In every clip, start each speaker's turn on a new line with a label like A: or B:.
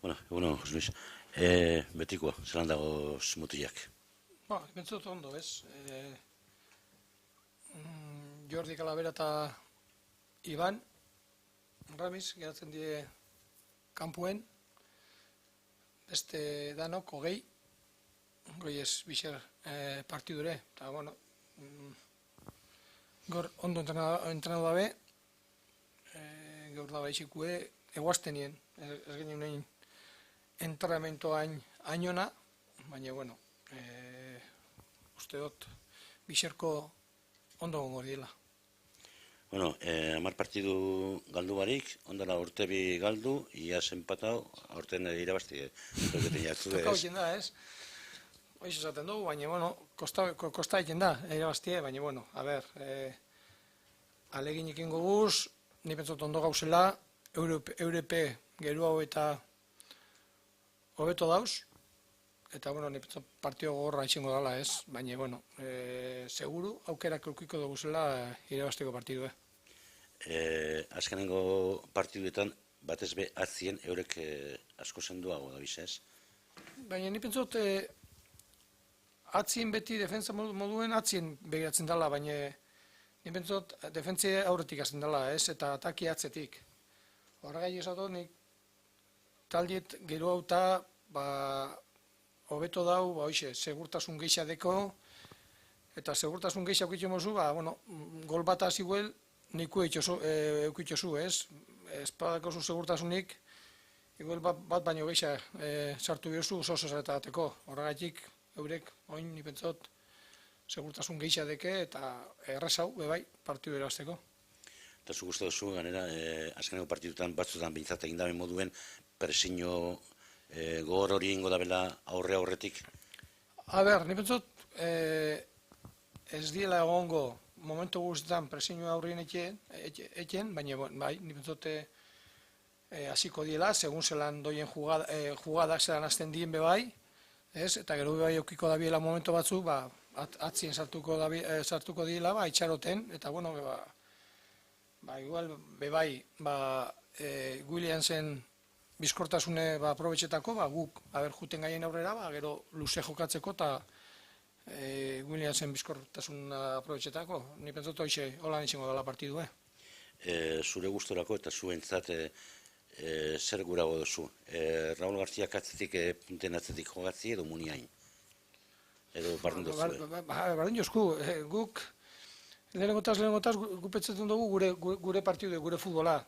A: Bueno, egunon, Jose Luis. Betikoa, zelan dago mutilak?
B: Bentsut ondo, ez? Jordi Calavera eta Iban Ramis geratzen die kanpuen, beste danok hogei ez bixer partidure, eta bueno, gaur ondo entrenatu dabe, gaur da baixikue, eguaztenien, ez genuen nahin entrenamento hainona, baina bueno, uste dut bixerko ondo gongo diela.
A: Bueno, 10 partidu galdu barik, ondala urte bi galdu, iaz empatau, aurten irabazti.
B: Toka hoiten da, ez? Hoiz esaten dugu, baina, bueno, kosta egiten da, irabaztie, baina, bueno, a ber, alegin ikingo guz, ni pentsot ondo gauzela, Europe geru hau eta hobeto dauz, eta, bueno, ni pentsot partio gogorra itxingo dala, ez? Baina, bueno, seguru, aukerak eukiko dugu zela irabazteko partidu,
A: Azkenengo partiduetan, batez be atzien eurek asko zenduago da bizez.
B: Baina, ni pentsot, atzien beti defensa moduen atzien begiratzen dela, baina ni pentsot defentsia aurretik hasten dela, ez? Eta ataki atzetik. Horregai esatu, nik taldiet gero hau eta, hobeto dau, hoixe, segurtasun geixadeko, eta segurtasun geixak eukitxo mozu, bueno, gol bat hasi guel, niku eukitxozu, ez? Espadako zu segurtasunik, igual bat baino geixa sartu biozu oso zaretateko. Horregaitik, eurek, oin, nipentzot, segurtasun geixa deke eta errezau, bebai, partidu erazteko.
A: Eta zu guzti duzu, ganera, azkenengo partidutan batzutan bintzat egin dabe moduen, presiño gogor hori ingo dabela aurretik?
B: A ber, nipentzot, ez diela egongo momentu guztietan presiño aurrien etxen, baina, bai, nipentzot hasiko diela, segun zelan doien jugadak zelan azten dien bebai, ez? Eta gero bebai eukiko dabiela momentu batzu, atzien sartuko diela, itxaroten, eta bueno, igual bebai, Williamsen bizkortasune aprobetxetako, guk, juten gaien aurrera, gero luze jokatzeko, eta Williamsen bizkortasun aprobetxetako. Ni pentsot hoxe, holan izango dela partidu,
A: Zure gustorako eta zuentzat zer gurago duzu? Raul Garziak atzetik, punten atzetik jogatzi edo Muniain? Edo bardun duzu?
B: Bardun jozku, guk lehenengotaz guk petzetzen dugu gure partidu, gure futbola.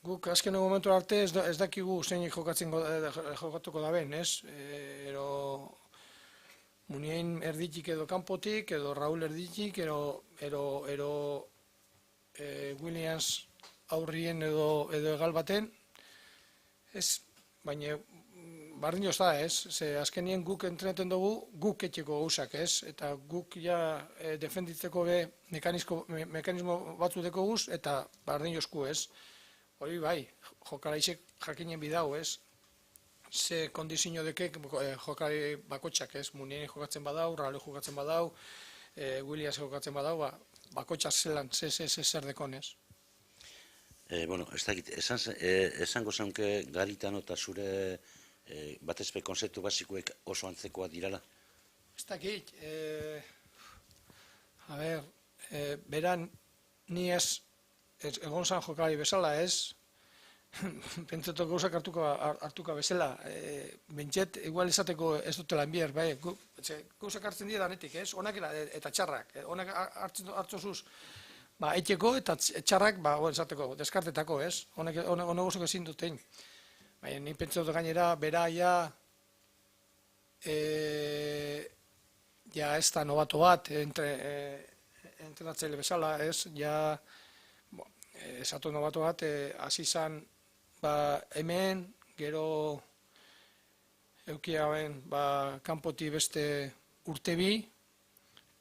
B: Guk azken momentu arte ez dakigu zein jokatuko da ben, ez? Muniain erditik edo kanpotik, edo Raul erditik, edo Williams aurrien edo egal baten, ez, baina bardin joz da, ez, ze azkenien guk entrenaten dugu, guk etxeko gauzak, ez, eta guk ja defenditzeko be mekanismo batzu deko guz, eta bardin jozku, ez, hori bai, jokalaizek jakinen bidau, ez, ze kondizio dekek jokari bakotxak, ez, Munien jokatzen badau, Raul jokatzen badau, Williams jokatzen badau, bakotxak zelan, zer dekon, ez.
A: Bueno, ez dakit, esango zaunke Garitano eta zure batezpe konzeptu basikoek oso antzekoa dirala?
B: Ez dakit, beran ni ez egon zan jokari bezala, ez, pentsetok gauzak hartuka bezala, bentset, igual esateko ez dutela enbier, bai, gauzak hartzen dira danetik, ez, onak eta txarrak, onak hartzozuz, etxeko eta txarrak, esateko, deskartetako, ez, onak gauzak ezin dutein. Baina, ni pentsetot gainera, bera, ja ez da nobato bat, entrenatzaile bezala, ez, ja, esatu nobato bat, hasi zan, hemen, gero eukiaben, kanpoti beste urte bi,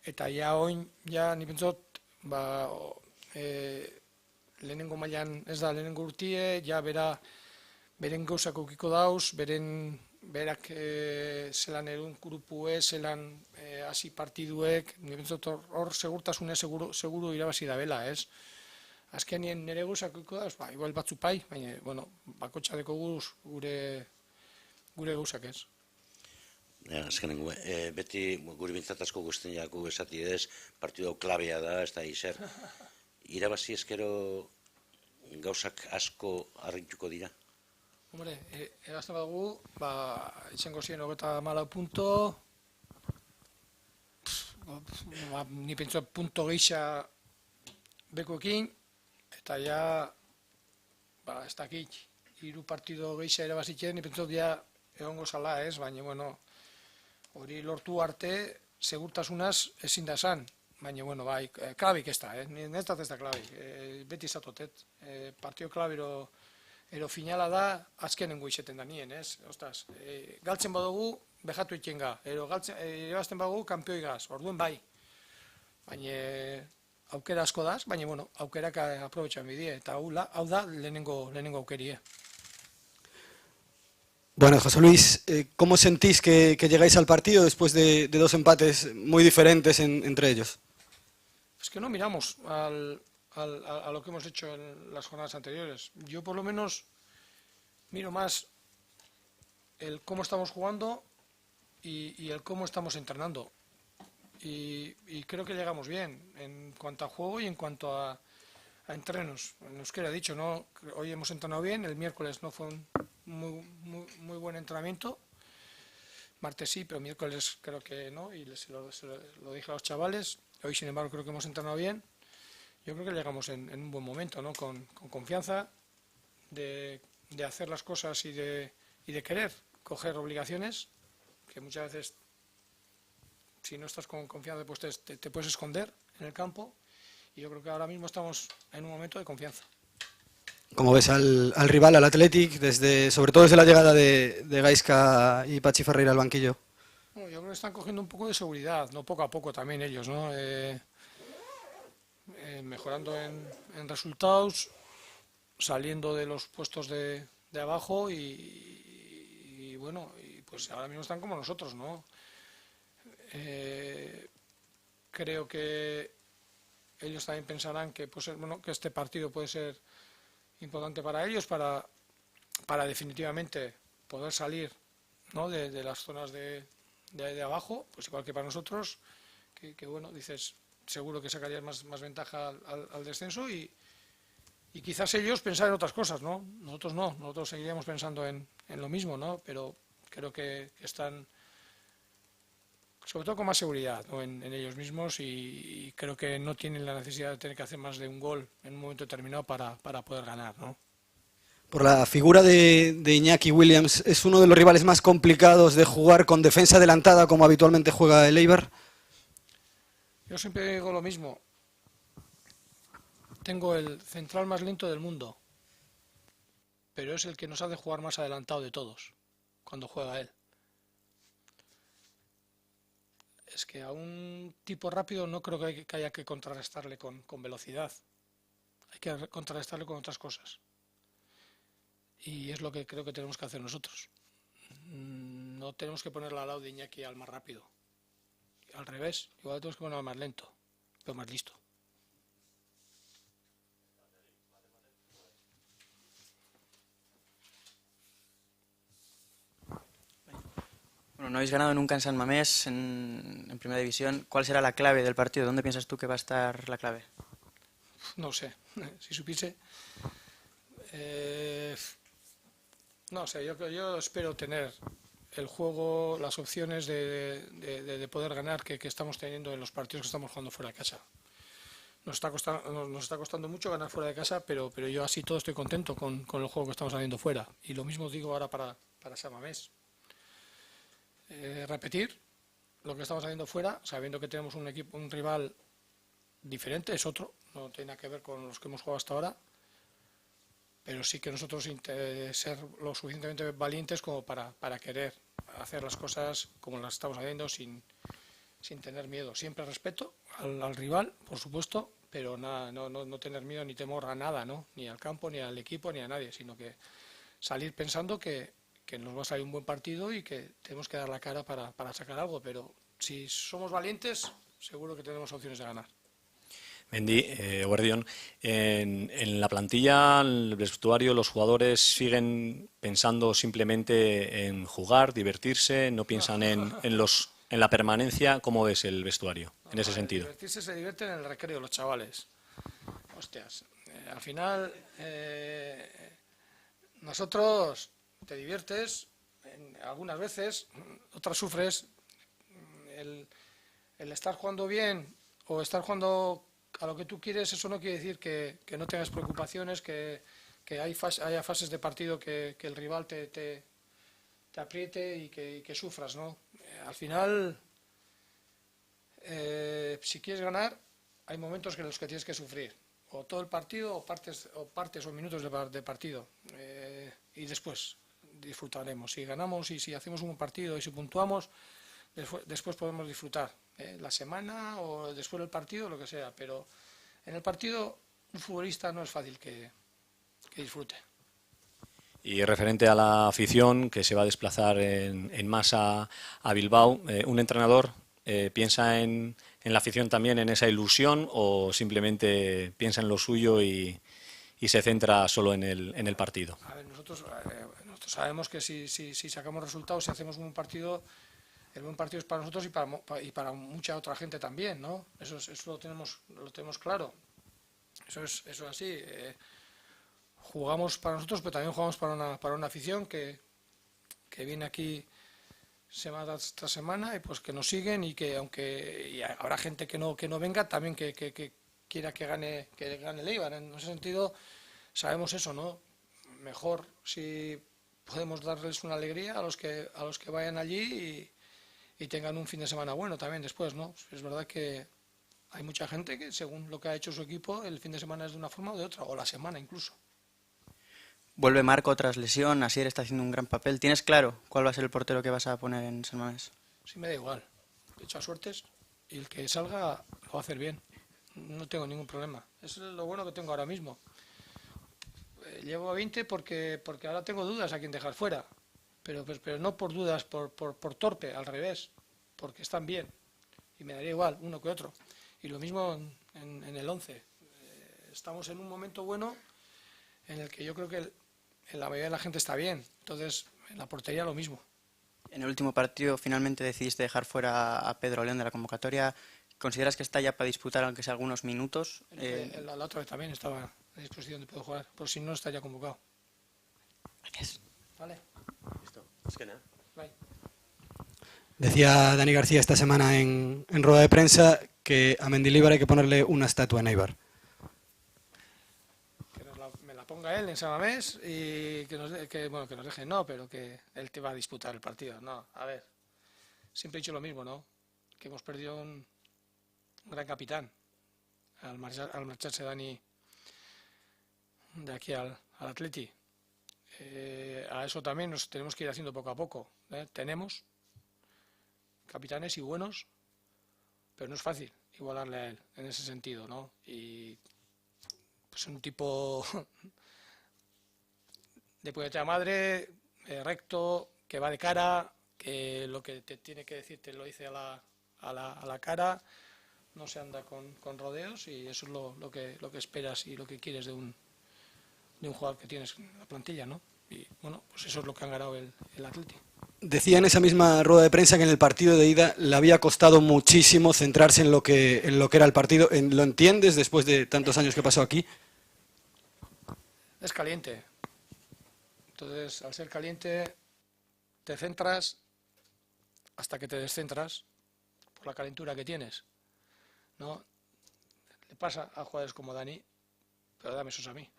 B: eta ja oin, ja nipentzot, lehenengo mailan ez da lehenengo urtie, ja beren gauzak eukiko dauz, berak zelan erun kurupue, zelan hasi partiduek, nipentzot hor segurtasune seguru irabazi da bela, ez? azkenien nire gauzakiko da, ba, igual batzu pai, baina, bueno, bakotxadeko gure gauzak ez.
A: Azkenengo, beti guri bintzat asko guztien jaku esati ez, partido klabea da, ez da izer. Irabazi ezkero gauzak asko harrituko dira?
B: Hombre, erazten badugu, itxengo ziren 34 punto, ni pentsu punto geisha bekoekin, eta ja, ez dakit, 3 partido geisha erabazitzen, ni pentsu ja egongo zala ez, baina, bueno, hori lortu arte, segurtasunaz ezin da esan, baina, bueno, bai, klabik ez da, netzat ez da klabik, beti zatotet, partio klabero ero finala da, azkenengo izeten da nien, ez? Ostaz, galtzen badugu, behatu itenga, irabazten badugu, kampioi gaz, orduen bai. Baina aukera asko daz, baina, bueno, aukerak aprobetxan bidie, eta hau da lehenengo aukerie.
C: Bueno, José Luis, ¿cómo sentís que llegáis al partido después de 2 empates muy diferentes entre ellos?
B: Es que no miramos a lo que hemos hecho en las jornadas anteriores. Yo por lo menos miro más el cómo estamos jugando y el cómo estamos entrenando. Y creo que llegamos bien en cuanto a juego y en cuanto a entrenos. En euskera he dicho, ¿no? Hoy hemos entrenado bien, el miércoles no fue un muy buen entrenamiento. Martes sí, pero miércoles creo que no, y se lo dije a los chavales. Hoy, sin embargo, creo que hemos entrenado bien. Yo creo que llegamos en un buen momento, ¿no? Con confianza de hacer las cosas y de querer coger obligaciones, que muchas veces, si no estás con confianza, pues te puedes esconder en el campo, y yo creo que ahora mismo estamos en un momento de confianza.
C: ¿Cómo ves al rival, al Athletic, sobre todo desde la llegada de Gaizka y Pachi Ferreira al banquillo?
B: Bueno, yo creo que están cogiendo un poco de seguridad, ¿no? Poco a poco también ellos, ¿no? Mejorando en resultados, saliendo de los puestos de abajo y bueno, y pues ahora mismo están como nosotros, ¿no? Creo que ellos también pensarán que, pues, bueno, que este partido puede ser importante para ellos, para definitivamente poder salir, ¿no? de las zonas de abajo, pues igual que para nosotros, que bueno, dices, seguro que sacarían más ventaja al descenso y quizás ellos pensar en otras cosas, ¿no? Nosotros no, nosotros seguiríamos pensando en lo mismo, ¿no? Pero creo que están, sobre todo con más seguridad, ¿no? en ellos mismos y creo que no tienen la necesidad de tener que hacer más de un gol en un momento determinado para poder ganar, ¿no?
C: Por la figura de Iñaki Williams, ¿es uno de los rivales más complicados de jugar con defensa adelantada como habitualmente juega el Eibar?
B: Yo siempre digo lo mismo. Tengo el central más lento del mundo, pero es el que nos hace jugar más adelantado de todos, cuando juega él. Es que a un tipo rápido no creo que haya que contrarrestarle con velocidad. Hay que contrarrestarle con otras cosas. Y es lo que creo que tenemos que hacer nosotros. No tenemos que ponerle al lado de Iñaki al más rápido. Al revés, igual tenemos que ponerlo al más lento, pero más listo.
D: Bueno, no habéis ganado nunca en San Mamés, en Primera División. ¿Cuál será la clave del partido? ¿Dónde piensas tú que va a estar la clave?
B: No sé, si supiese. No sé, yo espero tener el juego, las opciones de poder ganar que estamos teniendo en los partidos que estamos jugando fuera de casa. Nos está costando mucho ganar fuera de casa, pero yo así todo estoy contento con el juego que estamos haciendo fuera. Y lo mismo digo ahora para San Mamés. Repetir lo que estamos haciendo fuera, sabiendo que tenemos un rival diferente, es otro, no tiene nada que ver con los que hemos jugado hasta ahora, pero sí que nosotros ser lo suficientemente valientes como para querer hacer las cosas como las estamos haciendo sin tener miedo. Siempre respeto al rival, por supuesto, pero no tener miedo ni temor a nada, ¿no? Ni al campo, ni al equipo, ni a nadie, sino que salir pensando que nos va a salir un buen partido y que tenemos que dar la cara para sacar algo, pero si somos valientes, seguro que tenemos opciones de ganar.
E: Mendy, Eguerdión, en la plantilla, en el vestuario, los jugadores siguen pensando simplemente en jugar, divertirse, no piensan en la permanencia. ¿Cómo ves el vestuario en ese sentido?
B: Divertirse se divierten en el recreo los chavales. Hostias, al final nosotros te diviertes algunas veces, otras sufres. El estar jugando bien o estar jugando a lo que tú quieres, eso no quiere decir que no tengas preocupaciones, que haya fases de partido que el rival te apriete y que sufras, ¿no? Al final, si quieres ganar, hay momentos en los que tienes que sufrir, o todo el partido o partes o minutos de partido, y después disfrutaremos. Si ganamos y si hacemos un partido y si puntuamos, después podemos disfrutar, la semana o después del partido, lo que sea, pero en el partido un futbolista no es fácil que disfrute.
E: Y referente a la afición que se va a desplazar en masa a Bilbao, ¿un entrenador piensa en la afición también, en esa ilusión, o simplemente piensa en lo suyo y se centra solo en el partido?
B: A ver, nosotros sabemos que si sacamos resultados, si hacemos un buen partido, el buen partido es para nosotros y para mucha otra gente también, ¿no? Eso lo tenemos claro. Eso es así. Jugamos para nosotros, pero también jugamos para una afición que viene aquí semana tras semana y pues que nos siguen, y que aunque habrá gente que no venga, también que quiera que gane el Eibar. En ese sentido sabemos eso, ¿no? Mejor si podemos darles una alegría a los que vayan allí y tengan un fin de semana bueno también después, ¿no? Es verdad que hay mucha gente que, según lo que ha hecho su equipo, el fin de semana es de una forma o de otra, o la semana incluso.
D: Vuelve Marco tras lesión, Asier está haciendo un gran papel. ¿Tienes claro cuál va a ser el portero que vas a poner en San Mamés?
B: Sí, me da igual. He hecho suertes y el que salga lo va a hacer bien. No tengo ningún problema. Eso es lo bueno que tengo ahora mismo. Llevo a 20 porque ahora tengo dudas a quién dejar fuera. Pero no por dudas, por torpe, al revés. Porque están bien. Y me daría igual uno que otro. Y lo mismo en el 11. Estamos en un momento bueno en el que yo creo que la mayoría de la gente está bien. Entonces, en la portería lo mismo.
D: En el último partido finalmente decidiste dejar fuera a Pedro León de la convocatoria. ¿Consideras que está ya para disputar aunque sea algunos minutos?
B: La otra vez también estaba a disposición de poder jugar, por si no está ya convocado.
D: Gracias.
B: Vale.
A: Listo. Es que nada.
B: Bye.
C: Decía Dani García esta semana en rueda de prensa que a Mendilibar hay que ponerle una estatua en Eibar.
B: Me la ponga él en San Mamés y que nos deje, no, pero que él te va a disputar el partido. No, a ver, siempre he dicho lo mismo, ¿no? Que hemos perdido un gran capitán al marcharse Dani de aquí al Atleti. A eso también nos tenemos que ir haciendo poco a poco. Tenemos capitanes y buenos, pero no es fácil igualarle a él en ese sentido, ¿no? Y pues un tipo de puñetera madre, recto, que va de cara, que lo que te tiene que decir te lo dice a la cara, no se anda con rodeos, y eso es lo que esperas y lo que quieres de un jugador que tienes en la plantilla, ¿no? Y bueno, pues eso es lo que han ganado el Atleti.
C: Decía en esa misma rueda de prensa que en el partido de ida le había costado muchísimo centrarse en lo que era el partido. ¿Lo entiendes después de tantos años que pasó aquí?
B: Es caliente. Entonces, al ser caliente, te centras hasta que te descentras por la calentura que tienes, ¿no? Le pasa a jugadores como Dani, pero dame esos a mí.